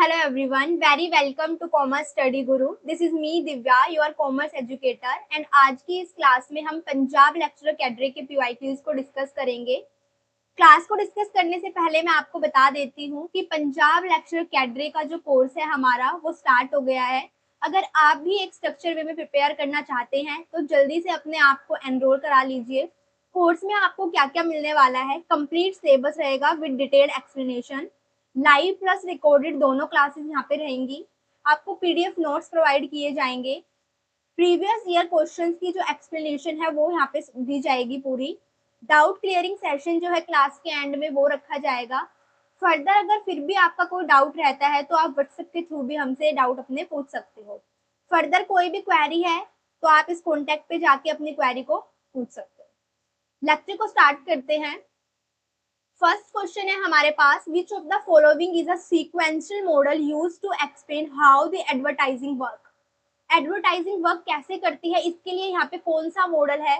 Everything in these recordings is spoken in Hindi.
Hello everyone, very welcome to Commerce Study Guru. This is me Divya, your commerce educator and आज की इस क्लास में हम पंजाब लेक्चरर कैडरे के PYQs को डिस्कस करेंगे। क्लास को डिस्कस करने से पहले मैं आपको बता देती हूँ कि पंजाब लेक्चरर कैडरे का जो कोर्स है हमारा वो स्टार्ट हो गया है। अगर आप भी एक स्ट्रक्चर वे में प्रिपेयर करना चाहते हैं तो जल्दी से अपने आप को एनरोल करा लीजिए। कोर्स में आपको क्या क्या मिलने वाला है, कंप्लीट सिलेबस रहेगा with detailed explanation, live plus recorded दोनों क्लासेस यहाँ पे रहेंगी। आपको पीडीएफ नोट्स प्रोवाइड किए जाएंगे। प्रीवियस ईयर क्वेश्चंस की जो एक्सप्लेनेशन है वो यहाँ पे दी जाएगी पूरी। डाउट क्लियरिंग सेशन जो है क्लास के एंड में वो रखा जाएगा। फर्दर अगर फिर भी आपका कोई डाउट रहता है तो आप व्हाट्सएप के थ्रू भी हमसे डाउट अपने पूछ सकते हो। फर्दर कोई भी क्वेरी है तो आप इस कॉन्टेक्ट पे जाके अपनी क्वेरी को पूछ सकते हो। लेक्चर को स्टार्ट करते हैं। फर्स्ट क्वेश्चन है हमारे पास, which of the following is a sequential model used to explain how the advertising work. Advertising work कैसे करती है, इसके लिए यहाँ पे कौन सा मॉडल है?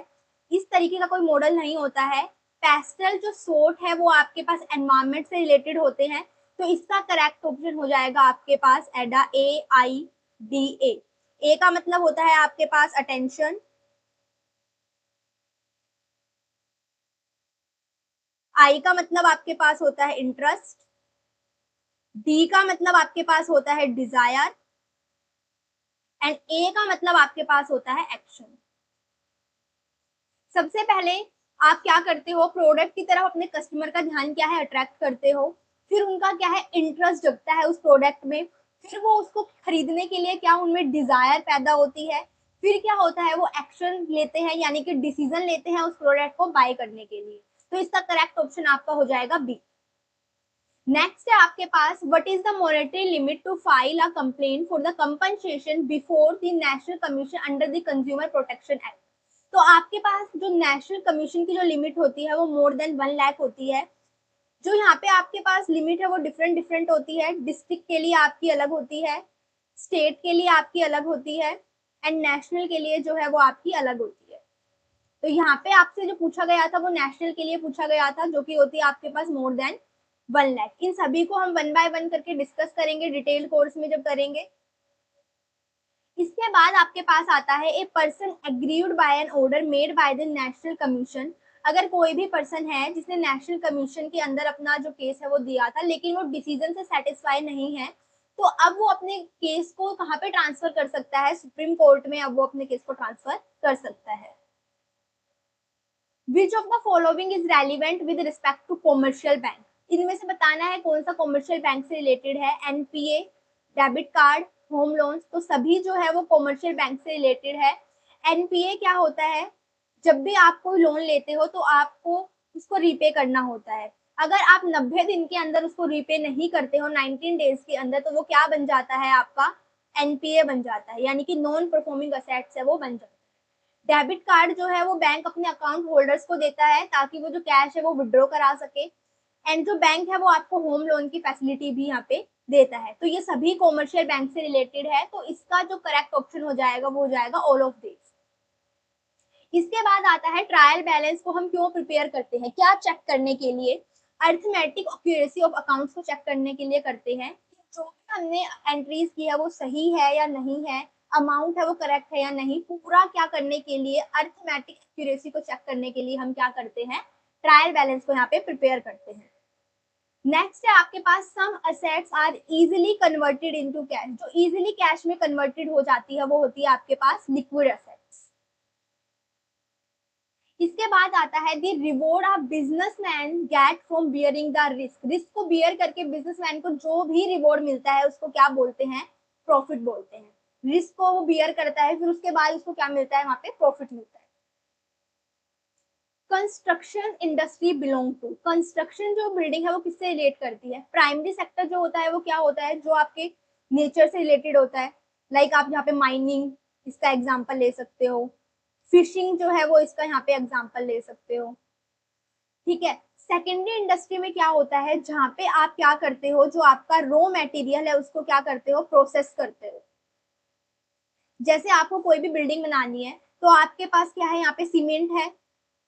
इस तरीके का कोई मॉडल नहीं होता है। पेस्टल जो सोर्ट है वो आपके पास एनवायरमेंट से रिलेटेड होते हैं, तो इसका करेक्ट ऑप्शन हो जाएगा आपके पास एडा, AIDA। ए का मतलब होता है आपके पास अटेंशन, आई का मतलब आपके पास होता है इंटरेस्ट, डी का मतलब आपके पास होता है डिजायर एंड ए का मतलब आपके पास होता है एक्शन। सबसे पहले आप क्या करते हो, प्रोडक्ट की तरफ अपने कस्टमर का ध्यान क्या है अट्रैक्ट करते हो, फिर उनका क्या है इंटरेस्ट जगता है उस प्रोडक्ट में, फिर वो उसको खरीदने के लिए क्या उनमें डिजायर पैदा होती है, फिर क्या होता है वो एक्शन लेते हैं यानी कि डिसीजन लेते हैं उस प्रोडक्ट को बाय करने के लिए। तो इसका करेक्ट ऑप्शन आपका हो जाएगा बी। नेक्स्ट है आपके पास, what is the monetary limit to file a complaint for the compensation before the national commission under the consumer protection act. तो आपके पास जो नेशनल कमीशन की जो लिमिट होती है वो मोर देन 1 लाख होती है। जो यहाँ पे आपके पास लिमिट है वो डिफरेंट डिफरेंट होती है। डिस्ट्रिक्ट के लिए आपकी अलग होती है, स्टेट के लिए आपकी अलग होती है एंड नेशनल के लिए जो है वो आपकी अलग होती है। तो यहाँ पे आपसे जो पूछा गया था वो नेशनल के लिए पूछा गया था, जो कि होती है आपके पास मोर देन 1 लाख। इन सभी को हम 1 बाय 1 करके डिस्कस करेंगे डिटेल कोर्स में जब करेंगे। इसके बाद आपके पास आता है a person aggrieved by an order made by the national Commission. अगर कोई भी पर्सन है जिसने नेशनल कमीशन के अंदर अपना जो केस है वो दिया था लेकिन वो डिसीजन से सेटिस्फाई नहीं है, तो अब वो अपने केस को कहाँ पे ट्रांसफर कर सकता है, सुप्रीम कोर्ट में अब वो अपने केस को ट्रांसफर कर सकता है। Which of the following is relevant with respect to commercial bank. इनमें से बताना है कौन सा कॉमर्शियल बैंक से रिलेटेड है। NPA, debit card, home loans, तो सभी जो है वो कॉमर्शियल बैंक से रिलेटेड है। एनपीए क्या होता है, जब भी आप कोई लोन लेते हो तो आपको उसको रीपे करना होता है। अगर आप 90 दिन के अंदर उसको रीपे नहीं करते हो 19 डेज के अंदर, तो वो क्या बन जाता है आपका एनपीए बन जाता है, यानी कि नॉन परफॉर्मिंग असेट्स है वो बन जाता है। डेबिट कार्ड जो है वो बैंक अपने अकाउंट होल्डर्स को देता है ताकि वो जो कैश है वो विड्रॉ करा सके, एंड जो बैंक है वो आपको होम लोन की फैसिलिटी भी यहाँ पे देता है। तो ये सभी कॉमर्शियल बैंक से रिलेटेड है, तो इसका जो करेक्ट ऑप्शन हो जाएगा वो हो जाएगा ऑल ऑफ दिस। इसके बाद आता है ट्रायल बैलेंस को हम क्यों प्रिपेयर करते हैं, क्या चेक करने के लिए। अरिथमेटिक एक्यूरेसी ऑफ अकाउंट्स को चेक करने के लिए करते हैं, जो भी हमने एंट्रीज की है वो सही है या नहीं है, अमाउंट है वो करेक्ट है या नहीं, पूरा क्या करने के लिए अरिथमेटिक एक्यूरेसी को चेक करने के लिए हम क्या करते हैं, ट्रायल बैलेंस को यहाँ पे प्रिपेयर करते हैं। नेक्स्ट है आपके पास, some assets are easily converted into cash. जो इजीली कैश में कन्वर्टेड हो जाती है वो होती है आपके पास लिक्विड असेट्स। इसके बाद आता है the reward of businessman get from bearing the risk. Risk को बियर करके बिजनेसमैन को जो भी रिवॉर्ड मिलता है उसको क्या बोलते हैं, प्रॉफिट बोलते हैं। रिस्क को वो बियर करता है, फिर उसके बाद उसको क्या मिलता है, वहां पे प्रॉफिट मिलता है। Construction industry belong to. Construction जो बिल्डिंग है वो किससे रिलेट करती है, प्राइमरी सेक्टर जो होता है वो क्या होता है, जो आपके नेचर से रिलेटेड होता है। लाइक आप यहाँ पे माइनिंग इसका एग्जांपल ले सकते हो, फिशिंग जो है वो इसका यहाँ पे एग्जांपल ले सकते हो। ठीक है। सेकेंडरी इंडस्ट्री में क्या होता है, जहाँ पे आप क्या करते हो, जो आपका रॉ मटेरियल है उसको क्या करते हो, प्रोसेस करते हो। जैसे आपको कोई भी बिल्डिंग बनानी है तो आपके पास क्या है, यहाँ पे सीमेंट है,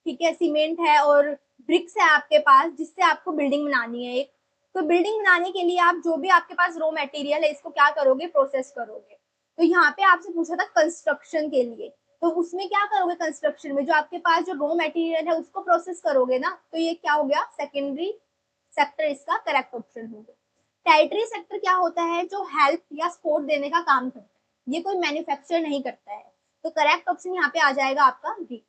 ठीक है, सीमेंट है और ब्रिक्स है आपके पास जिससे आपको बिल्डिंग बनानी है एक। तो बिल्डिंग बनाने के लिए आप जो भी आपके पास रॉ मटेरियल है इसको क्या करोगे, प्रोसेस करोगे। तो यहाँ पे आपसे पूछा था कंस्ट्रक्शन के लिए, तो उसमें क्या करोगे, कंस्ट्रक्शन में जो आपके पास जो रॉ मटेरियल है उसको प्रोसेस करोगे ना, तो ये क्या हो गया, सेकेंडरी सेक्टर इसका करेक्ट ऑप्शन हो गया। टेरिटरी सेक्टर क्या होता है, जो हेल्प या सपोर्ट देने का काम करता है, ये कोई मैन्युफैक्चर नहीं करता है। तो करेक्ट ऑप्शन यहाँ पे आ जाएगा आपका डी।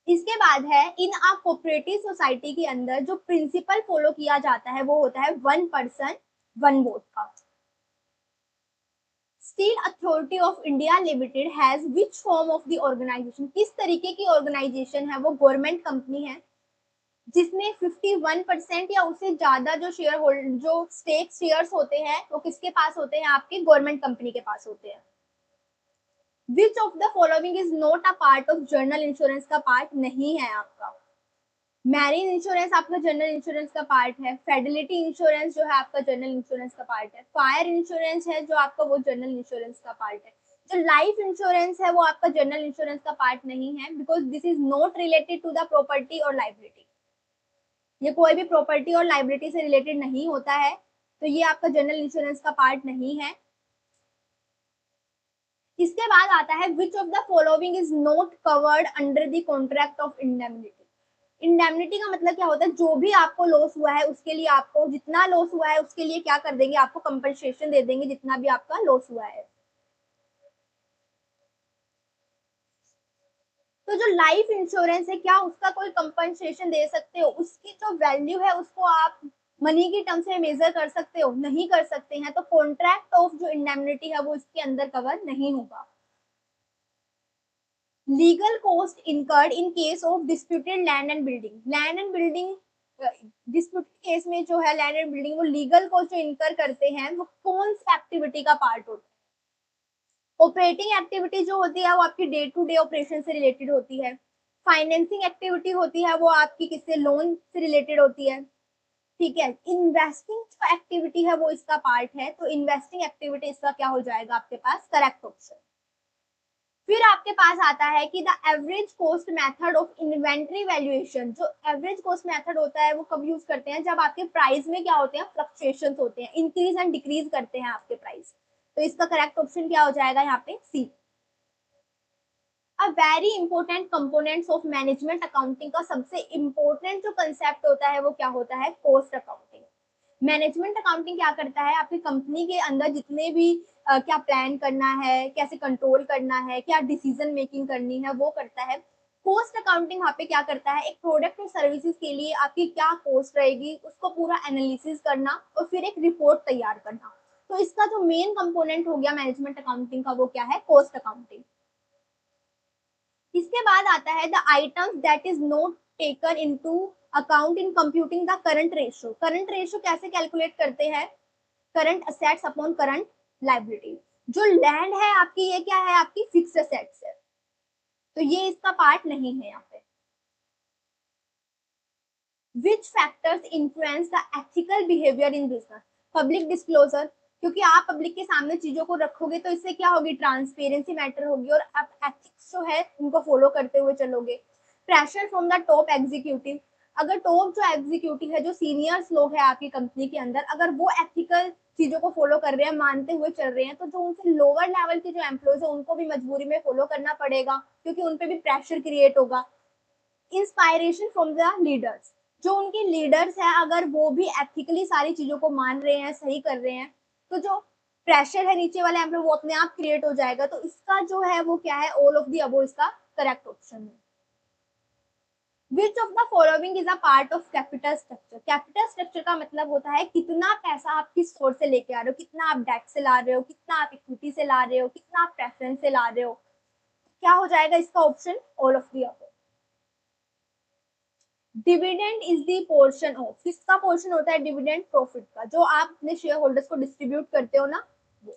इसके बाद है, इन अ कोऑपरेटिव सोसाइटी के अंदर जो प्रिंसिपल फॉलो किया जाता है वो होता है 1 पर्सन 1 वोट का। Steel Authority of India Limited has which form of the organisation, किस तरीके की ऑर्गेनाइजेशन है, वो गवर्नमेंट कंपनी है जिसमें 51% या उससे ज्यादा जो शेयर होल्ड जो स्टेक शेयर्स होते हैं वो किसके पास होते हैं, आपके गवर्नमेंट कंपनी के पास होते हैं। विच of the following is not a part of general insurance का पार्ट नहीं है आपका। मैरिन इंश्योरेंस आपका जनरल इंश्योरेंस का पार्ट है, फेडलिटी इंश्योरेंस जो है आपका जनरल इंश्योरेंस का पार्ट है, फायर इंश्योरेंस है जो आपका वो जनरल इंश्योरेंस का पार्ट है। जो लाइफ इंश्योरेंस है वो आपका जनरल इंश्योरेंस का पार्ट नहीं है, because this is not related to the property और लाइबिलिटी, ये कोई भी प्रॉपर्टी और लाइबिलिटी से रिलेटेड नहीं होता है, तो ये आपका जनरल इंश्योरेंस का पार्ट नहीं है। इसके बाद आता है, which of the following is not covered under the contract of indemnity. Indemnity का मतलब क्या होता है, जो भी आपको लॉस हुआ है उसके लिए, आपको जितना लॉस हुआ है उसके लिए क्या कर देंगे, आपको कंपनसेशन दे देंगे जितना भी आपका लॉस हुआ है। तो जो लाइफ इंश्योरेंस है, क्या उसका कोई कंपनसेशन दे सकते हो, उसकी जो वैल्यू है उसको आप मनी की टर्म से मेजर कर सकते हो, नहीं कर सकते हैं, तो कॉन्ट्रैक्ट ऑफ जो इंडेमनिटी है वो इसके अंदर कवर नहीं होगा। Legal cost incurred in case of disputed land and building, land and building disputed case में जो है लैंड एंड बिल्डिंग, वो लीगल कॉस्ट जो इनकर करते हैं वो कौन सी एक्टिविटी का पार्ट होता है। ऑपरेटिंग एक्टिविटी जो होती है वो आपकी डे टू डे ऑपरेशन से रिलेटेड होती है। फाइनेंसिंग एक्टिविटी होती है वो आपकी किससे, लोन से रिलेटेड होती है। ठीक है, इन्वेस्टिंग जो एक्टिविटी है वो इसका पार्ट है, तो इन्वेस्टिंग एक्टिविटी इसका क्या हो जाएगा आपके पास, करेक्ट ऑप्शन। फिर आपके पास आता है कि the average cost method of inventory valuation, जो एवरेज कॉस्ट मेथड होता है वो कब यूज करते हैं, जब आपके प्राइस में क्या होते हैं, फ्लक्चुएशन होते हैं, इंक्रीज एंड डिक्रीज करते हैं आपके प्राइस। तो इसका करेक्ट ऑप्शन क्या हो जाएगा यहाँ पे, C. A very important components of management accounting का सबसे इंपॉर्टेंट जो कंसेप्ट होता है वो क्या होता है, कॉस्ट अकाउंटिंग। मैनेजमेंट अकाउंटिंग क्या करता है, आपकी कंपनी के अंदर जितने भी क्या प्लान करना है, कैसे कंट्रोल करना है, क्या डिसीजन मेकिंग करनी है, वो करता है। कॉस्ट अकाउंटिंग वहाँ पे क्या करता है, एक प्रोडक्ट और सर्विसेज के लिए आपकी क्या कॉस्ट रहेगी उसको पूरा एनालिसिस करना और फिर एक रिपोर्ट तैयार करना। तो इसका जो मेन कंपोनेंट हो गया मैनेजमेंट अकाउंटिंग का वो क्या है, कॉस्ट अकाउंटिंग। इसके बाद आता है the items that is not taken into account in computing the current ratio. Current ratio कैसे कैलकुलेट करते हैं, current assets upon current liability. जो लैंड है आपकी, ये क्या है, आपकी फिक्स्ड असेट्स है, तो ये इसका पार्ट नहीं है यहाँ पे। विच factors influence the ethical behaviour in business, public disclosure, क्योंकि आप पब्लिक के सामने चीजों को रखोगे तो इससे क्या होगी, ट्रांसपेरेंसी मैटर होगी और आप एथिक्स जो है उनको फॉलो करते हुए चलोगे। Pressure from the top executive, अगर टॉप जो एग्जीक्यूटिव है, जो सीनियर्स लोग हैं आपकी कंपनी के अंदर, अगर वो एथिकल चीजों को फॉलो कर रहे हैं, मानते हुए चल रहे हैं, तो जो उनसे लोअर लेवल के जो एम्प्लॉयज है उनको भी मजबूरी में फॉलो करना पड़ेगा, क्योंकि उनपे भी प्रेशर क्रिएट होगा। इंस्पायरेशन फ्रॉम द लीडर्स, जो उनके लीडर्स हैं अगर वो भी एथिकली सारी चीजों को मान रहे हैं, सही कर रहे हैं, तो जो प्रेशर है नीचे वाले एम्प्लॉय वो अपने आप क्रिएट हो जाएगा। तो इसका जो है वो क्या है, ऑल ऑफ द अबव इसका करेक्ट ऑप्शन है। Which of the following is a part of capital structure, capital structure का मतलब होता है कितना पैसा आप किस सोर्स से लेके आ रहे हो, कितना आप डेट से ला रहे हो, कितना आप इक्विटी से ला रहे हो, कितना आप प्रेफरेंस से ला रहे हो। क्या हो जाएगा इसका option, all of the above. Dividend is the portion of, किसका पोर्शन होता है, डिविडेंड प्रॉफिट का, जो आप अपने शेयर होल्डर्स को डिस्ट्रीब्यूट करते हो ना वो।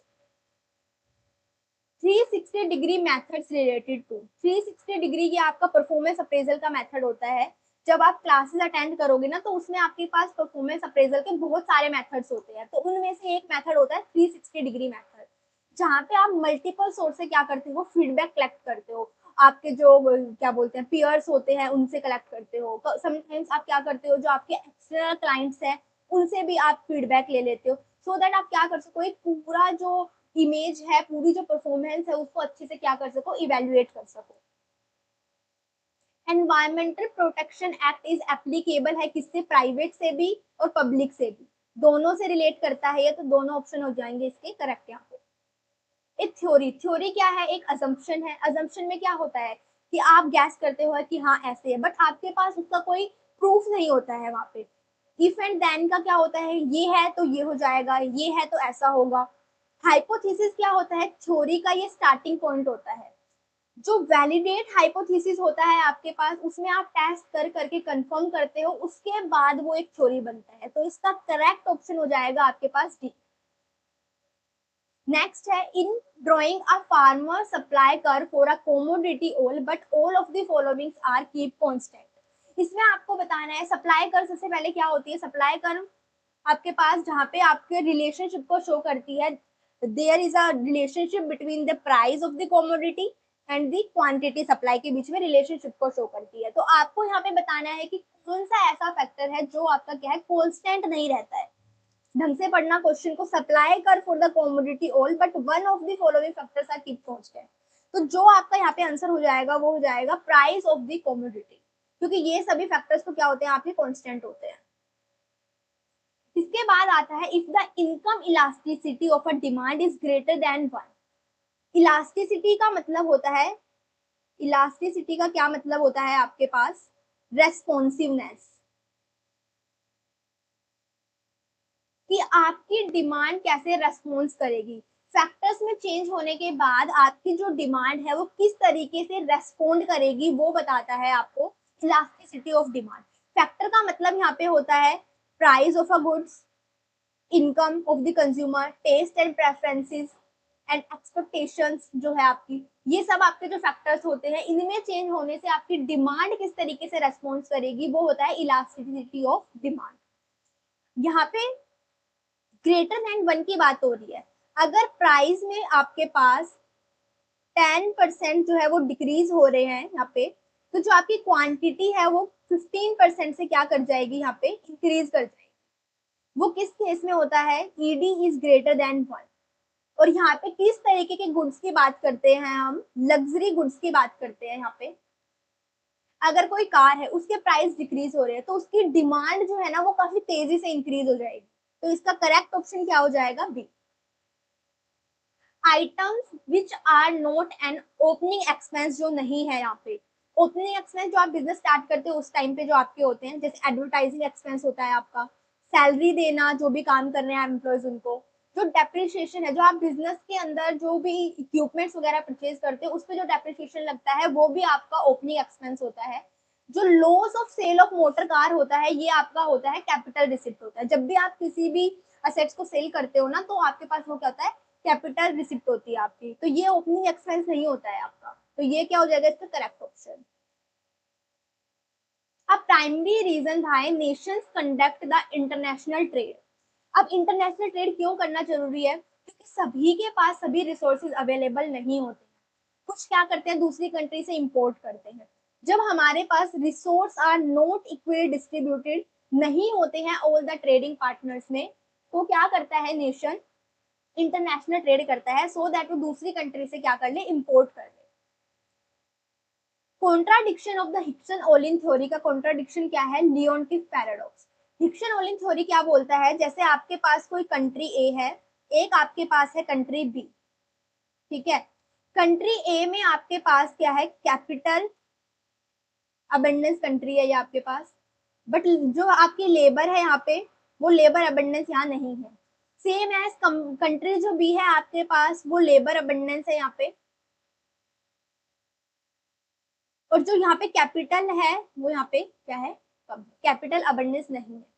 360 degree methods related to, 360 degree ये आपका परफॉर्मेंस अप्रेजल का मेथड होता है। जब आप क्लासेस अटेंड करोगे ना तो उसमें आपके पास परफॉर्मेंस अप्रेजल के बहुत सारे मेथड्स होते हैं, तो उनमें से एक मेथड होता है 360 डिग्री मेथड, जहाँ पे आप मल्टीपल सोर्स से क्या करते हो, फीडबैक कलेक्ट करते हो। आपके जो क्या बोलते हैं पीयर्स होते हैं उनसे कलेक्ट करते हो, समटाइम्स आप क्या करते हो जो आपके एक्सटर्नल क्लाइंट्स हैं उनसे भी आप फीडबैक ले लेते हो, सो दैट आप क्या कर सको एक पूरा जो इमेज है, पूरी जो परफॉर्मेंस है उसको अच्छे से क्या कर सको, इवेल्युएट कर सको। Environmental protection act is applicable है किससे, प्राइवेट से भी और पब्लिक से भी, दोनों से रिलेट करता है ये, तो दोनों ऑप्शन हो जाएंगे इसके करेक्ट यहाँ पे। एक थ्योरी, थ्योरी क्या है, एक अजम्पशन है। अजम्पशन में क्या होता है कि आप गैस करते हो कि हाँ ऐसे है, बट आपके पास उसका कोई प्रूफ नहीं होता है वहां पे। इफ एंड देन का क्या होता है, ये है तो ये हो जाएगा, ये है तो ऐसा होगा। हाइपोथेसिस क्या होता है, थ्योरी का ये स्टार्टिंग पॉइंट होता है। जो वैलिडेट हाइपोथेसिस होता है आपके पास, उसमें आप टेस्ट कर करके कंफर्म करते हो, उसके बाद वो एक थ्योरी बनता है। तो इसका करेक्ट ऑप्शन हो जाएगा आपके पास डी। नेक्स्ट है, in drawing a farmer supply curve for a commodity all but all of the following are keep constant. इसमें आपको बताना है सप्लाई कर सबसे पहले क्या होती है। सप्लाई कर आपके पास जहाँ पे आपके रिलेशनशिप को शो करती है, there is a relationship between the price of the commodity and the quantity, supply के बीच में रिलेशनशिप को शो करती है। तो आपको यहाँ पे बताना है कि कौन सा ऐसा फैक्टर है जो आपका क्या है कांस्टेंट नहीं रहता है। ढंग से पढ़ना क्वेश्चन को, supply curve for the commodity all but one of the following factors are keep constant. तो जो आपका यहाँ पे आंसर हो जाएगा वो हो जाएगा प्राइस ऑफ द कमोडिटी, क्योंकि ये सभी फैक्टर्स तो क्या होते हैं आपके कांस्टेंट होते हैं। इसके बाद आता है, if the income elasticity of a demand is greater than one. Elasticity का मतलब होता है, इलास्टिसिटी का क्या मतलब होता है आपके पास, रेस्पॉन्सिवनेस, कि आपकी डिमांड कैसे रेस्पॉन्स करेगी। फैक्टर्स में चेंज होने के बाद आपकी जो डिमांड है वो किस तरीके से रेस्पॉन्ड करेगी वो बताता है आपको इलास्टिसिटी ऑफ डिमांड। फैक्टर का मतलब यहाँ पे होता है price of a goods, income of the consumer, taste and preferences and expectations जो है आपकी, ये सब आपके जो फैक्टर्स होते हैं, इनमें चेंज होने से आपकी डिमांड किस तरीके से रेस्पॉन्स करेगी वो होता है इलास्टिसिटी ऑफ डिमांड। यहाँ पे ग्रेटर देन वन की बात हो रही है। अगर प्राइस में आपके पास 10% जो है वो डिक्रीज हो रहे हैं यहाँ पे, तो जो आपकी क्वांटिटी है वो 15% से क्या कर जाएगी, यहाँ पे इंक्रीज कर जाएगी। वो किस केस में होता है, ED is greater than one. और यहाँ पे किस तरीके के गुड्स की बात करते हैं हम, लग्जरी गुड्स की बात करते हैं। यहाँ पे अगर कोई कार है उसके प्राइस डिक्रीज हो रहे हैं तो उसकी डिमांड जो है ना वो काफी तेजी से इंक्रीज हो जाएगी। तो इसका करेक्ट ऑप्शन क्या हो जाएगा, B. Items which are not an opening expense, जो नहीं है यहाँ पे ओपनिंग एक्सपेंस, जो आप बिजनेस स्टार्ट करते हो उस टाइम पे जो आपके होते हैं, जैसे एडवर्टाइजिंग एक्सपेंस होता है आपका, सैलरी देना जो भी काम कर रहे हैं एम्प्लॉयज उनको, जो डेप्रिसिएशन है, जो आप बिजनेस के अंदर जो भी इक्विपमेंट्स वगैरह परचेज करते हो उस पर जो डेप्रिसिएशन लगता है वो भी आपका ओपनिंग एक्सपेंस होता है। जो loss of sale of motor car होता है ये आपका होता है कैपिटल रिसिप्ट होता है। जब भी आप किसी भी असेट्स को सेल करते हो ना तो आपके पास वो क्या होता है, कैपिटल रिसिप्ट होती है आपकी। तो ये ओपनिंग एक्सपेंस नहीं होता है आपका। तो ये क्या हो जाएगा इसका करेक्ट ऑप्शन। अब प्राइमरी रीजन था Nations conduct the international trade. अब इंटरनेशनल ट्रेड क्यों करना जरूरी है, क्योंकि सभी के पास सभी रिसोर्सेज अवेलेबल नहीं होते हैं। कुछ क्या करते हैं दूसरी कंट्री से इंपोर्ट करते हैं। जब हमारे पास resource are not equally distributed नहीं होते हैं ऑल द ट्रेडिंग पार्टनर्स में, तो क्या करता है नेशन, इंटरनेशनल ट्रेड करता है सो दैट वो दूसरी कंट्री से क्या कर ले, इंपोर्ट कर ले। Contradiction of the Hickson Olin theory का कॉन्ट्राडिक्शन क्या है, लियोनटिफ पैराडॉक्स। हिक्सन ओलिन थ्योरी क्या बोलता है, जैसे आपके पास कोई कंट्री ए है, एक आपके पास है कंट्री बी, ठीक है। कंट्री ए में आपके पास क्या है, कैपिटल अबंडेंस कंट्री है ये आपके पास, बट जो आपकी लेबर है यहाँ पे वो लेबर अबंडेंस यहाँ नहीं है। सेम एज कंट्री जो बी है आपके पास वो लेबर अबंडेंस है यहाँ पे, और जो यहाँ पे कैपिटल है वो यहाँ पे क्या है, कम, कैपिटल अबंडेंस नहीं है।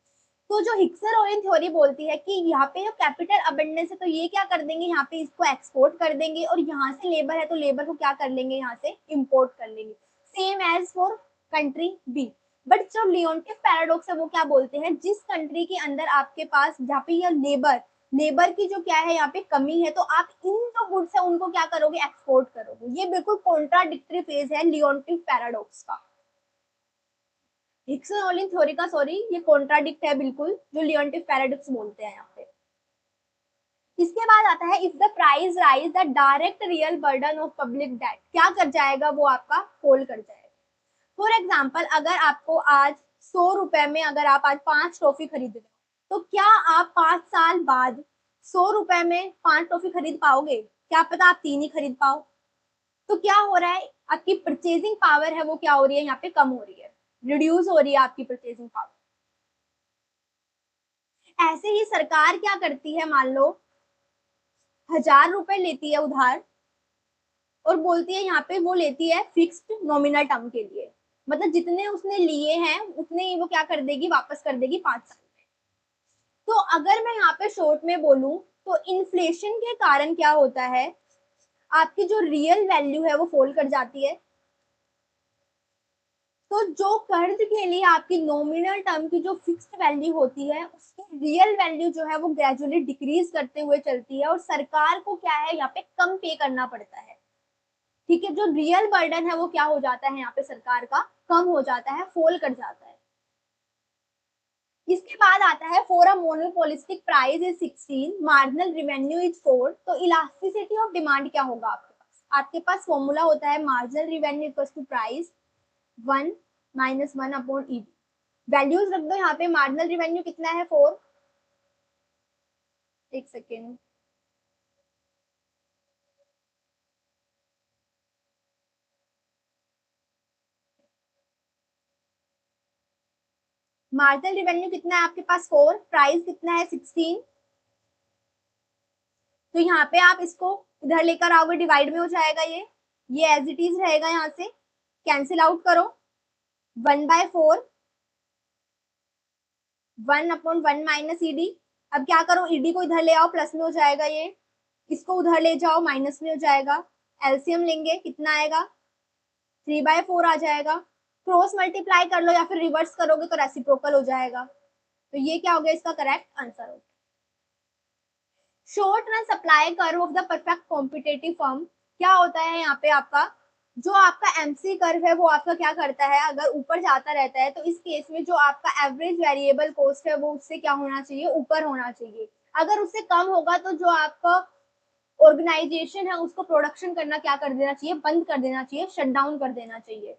तो जो हिक्सन ओलिन थ्योरी बोलती है कि यहाँ पे जो कैपिटल अबंडेंस है तो ये क्या कर देंगे, यहाँ पे इसको एक्सपोर्ट कर देंगे, और यहाँ से लेबर है तो लेबर को क्या कर लेंगे, यहाँ से इंपोर्ट कर लेंगे। Same as for country B. But जो लियोनटिफ पैराडॉक्स है वो क्या बोलते हैं, जिस कंट्री के अंदर आपके पास जहाँ पे ये लेबर लेबर की जो क्या है यहाँ पे कमी है, तो आप इन जो गुड्स है उनको क्या करोगे, एक्सपोर्ट करोगे। ये बिल्कुल कॉन्ट्राडिक्टरी फेज है लियोनटिव पैराडॉक्स का, हिग्स रोलिन थ्योरी का, सॉरी, ये कॉन्ट्राडिक्ट है बिल्कुल, जो लियोनटिव पैराडॉक्स बोलते हैं यहाँ पे। इसके बाद आता है, if the price rise the direct real burden of public debt, क्या कर जाएगा वो, आपका फॉल कर जाएगा। फॉर एग्जाम्पल, अगर आपको आज 100 रुपए में अगर आप आज 5 टॉफी खरीद रहे हो, तो क्या आप 5 साल बाद 100 रुपए में 5 टॉफी खरीद पाओगे? क्या पता आप 3 ही खरीद पाओ। तो क्या हो रहा है, आपकी परचेजिंग पावर है वो क्या हो रही है, यहाँ पे कम हो रही है, रिड्यूस हो रही है आपकी परचेजिंग पावर। ऐसे ही सरकार क्या करती है, मान लो 1000 रुपए लेती है उधार, और बोलती है यहाँ पे वो लेती है फिक्स्ड नॉमिनल टर्म के लिए, मतलब जितने उसने लिए हैं उतने ही वो क्या कर देगी, वापस कर देगी 5 साल में। तो अगर मैं यहाँ पे शॉर्ट में बोलूं, तो इन्फ्लेशन के कारण क्या होता है, आपकी जो रियल वैल्यू है वो फॉल कर जाती है। तो जो कर्ज के लिए आपकी नॉमिनल टर्म की जो फिक्स्ड वैल्यू होती है, उसकी रियल वैल्यू जो है वो ग्रेजुअली डिक्रीज करते हुए चलती है, और सरकार को क्या है यहाँ पे कम पे करना पड़ता है। ठीक है, जो रियल बर्डन है वो क्या हो जाता है यहाँ पे सरकार का, कम हो जाता है, फॉल कर जाता है। इसके बाद आता है, for a monopolistic price is 16, marginal revenue is 4। तो इलास्टिसिटी ऑफ डिमांड क्या होगा आपके पास फॉर्मूला होता है, marginal revenue equals to price 1 - 1 upon ED. Values रख दो यहाँ पे, मार्जिनल रेवेन्यू कितना है 4, एक सेकेंड, मार्जिनल रेवेन्यू कितना है आपके पास 4, प्राइस कितना है 16। तो यहाँ पे आप इसको इधर लेकर आओगे, डिवाइड में हो जाएगा, ये एज इट इज रहेगा, यहाँ से कैंसिल आउट करो, 1/4, 1/1 माइनस ईडी। अब क्या करो, ईडी को इधर ले आओ, प्लस में हो जाएगा, ये इसको उधर ले जाओ, माइनस में हो जाएगा। एलसीएम लेंगे, कितना आएगा, 3/4 आ जाएगा। क्रॉस मल्टीप्लाई कर लो या फिर रिवर्स करोगे तो रेसिप्रोकल हो जाएगा। तो ये क्या हो गया, इसका करेक्ट आंसर हो गया। Short run supply curve of the perfect competitive firm, क्या होता है यहाँ पे आपका, जो आपका एमसी कर्व है वो आपका क्या करता है, अगर ऊपर जाता रहता है तो इस केस में जो आपका एवरेज वेरिएबल कॉस्ट है वो उससे क्या होना चाहिए, ऊपर होना चाहिए। अगर उससे कम होगा तो जो आपका ऑर्गेनाइजेशन है उसको प्रोडक्शन करना क्या कर देना चाहिए, बंद कर देना चाहिए, शट डाउन कर देना चाहिए।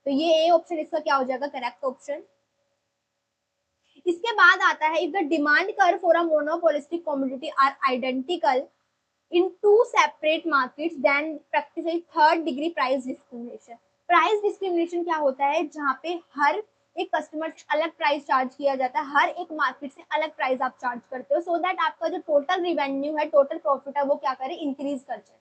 तो ये ए ऑप्शन इसका क्या हो जाएगा, करेक्ट ऑप्शन। इसके बाद आता है, if the demand curve for a monopolistic commodity are identical in two separate markets then practice a third degree price discrimination। Price discrimination क्या होता है, जहाँ पे हर एक कस्टमर से अलग प्राइस चार्ज किया जाता है, हर एक मार्केट से अलग प्राइस आप चार्ज करते हो, सो दैट आपका जो टोटल रिवेन्यू है, टोटल प्रॉफिट है, वो क्या करे, इंक्रीज कर जाए।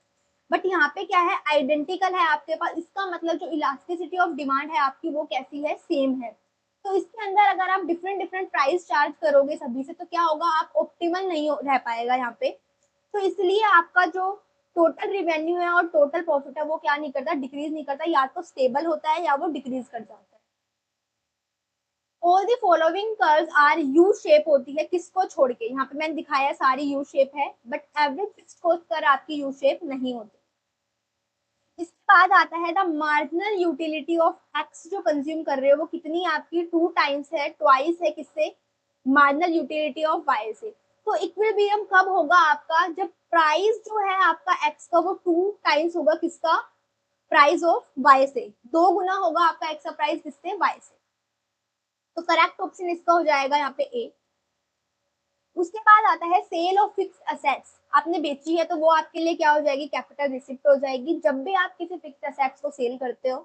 बट यहाँ पे क्या है, आइडेंटिकल है आपके पास, इसका मतलब जो इलास्टिसिटी ऑफ डिमांड है आपकी वो कैसी है, सेम है। तो इसके अंदर अगर आप डिफरेंट डिफरेंट प्राइस चार्ज करोगे सभी से, तो क्या होगा, आप ऑप्टिमल नहीं रह पाएगा यहाँ पे। तो इसलिए आपका जो टोटल रिवेन्यू है और टोटल प्रॉफिट है वो क्या नहीं करता, डिक्रीज नहीं करता, या तो स्टेबल होता है या वो डिक्रीज कर जाता है। All the following curves are U shape होती है, किसको छोड़ के, यहाँ पे मैंने दिखाया सारी यू शेप है, but average fixed cost curve आपकी यू शेप नहीं होती। इसके बाद आता है, the marginal utility of x जो कंज्यूम कर रहे हो वो कितनी आपकी 2 टाइम्स है, ट्वाइस है, किससे, मार्जिनल यूटिलिटी ऑफ वाई से। तो इक्विलिब्रियम कब होगा आपका, जब प्राइस जो है आपका एक्स का वो 2 टाइम्स होगा, किसका, प्राइस ऑफ वाई से, 2 गुना होगा आपका एक्स का प्राइस, किससे, वाई से। तो करेक्ट ऑप्शन इसका हो जाएगा यहाँ पे ए। उसके बाद आता है, सेल ऑफ फिक्स असेट्स, आपने बेची है तो वो आपके लिए क्या हो जाएगी, कैपिटल रिसिप्ट हो जाएगी, जब भी आप किसी फिक्स असेट्स को सेल करते हो।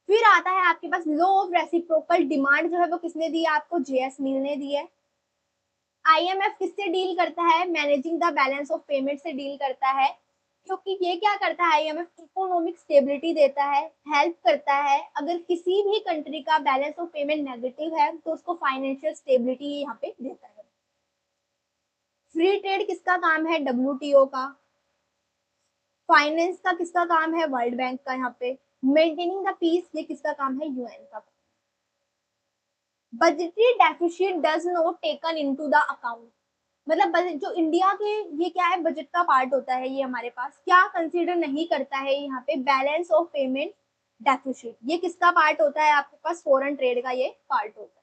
फिर आता है आपके पास, लॉ ऑफ रेसिप्रोकल डिमांड जो है वो किसने दी है आपको, जेएस मिल ने दी है। आईएमएफ किससे डील करता है, managing the balance of payment से डील करता है, क्योंकि ये क्या करता है, आईएमएफ इकोनॉमिक स्टेबिलिटी देता है, हेल्प करता है। अगर किसी भी कंट्री का बैलेंस ऑफ पेमेंट नेगेटिव है तो उसको फाइनेंशियल स्टेबिलिटी यहाँ पे देता है। फ्री ट्रेड किसका काम है, डब्ल्यूटीओ का। फाइनेंस का किसका काम है, वर्ल्ड बैंक का। यहाँ पे मेंटेनिंग द पीस ये किसका काम है, यूएन का। Budgetary deficit does not taken into the account, मतलब जो इंडिया के, ये क्या है, बजट का पार्ट होता है, ये हमारे पास क्या कंसीडर नहीं करता है यहाँ पे, बैलेंस ऑफ पेमेंट डेफिसिट। ये किसका पार्ट होता है आपके पास, फॉरेन ट्रेड का ये पार्ट होता है।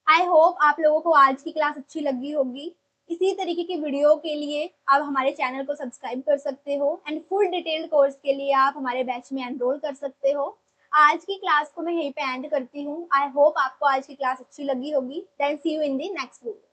आई होप आप लोगों को आज की क्लास अच्छी लगी होगी। इसी तरीके की वीडियो के लिए आप हमारे चैनल को सब्सक्राइब कर सकते हो एंड फुल डिटेल्ड कोर्स के लिए आप हमारे बैच में एनरोल कर सकते हो। आज की क्लास को मैं यहीं पे एंड करती हूँ। आई होप आपको आज की क्लास अच्छी लगी होगी। Then see you in the next video.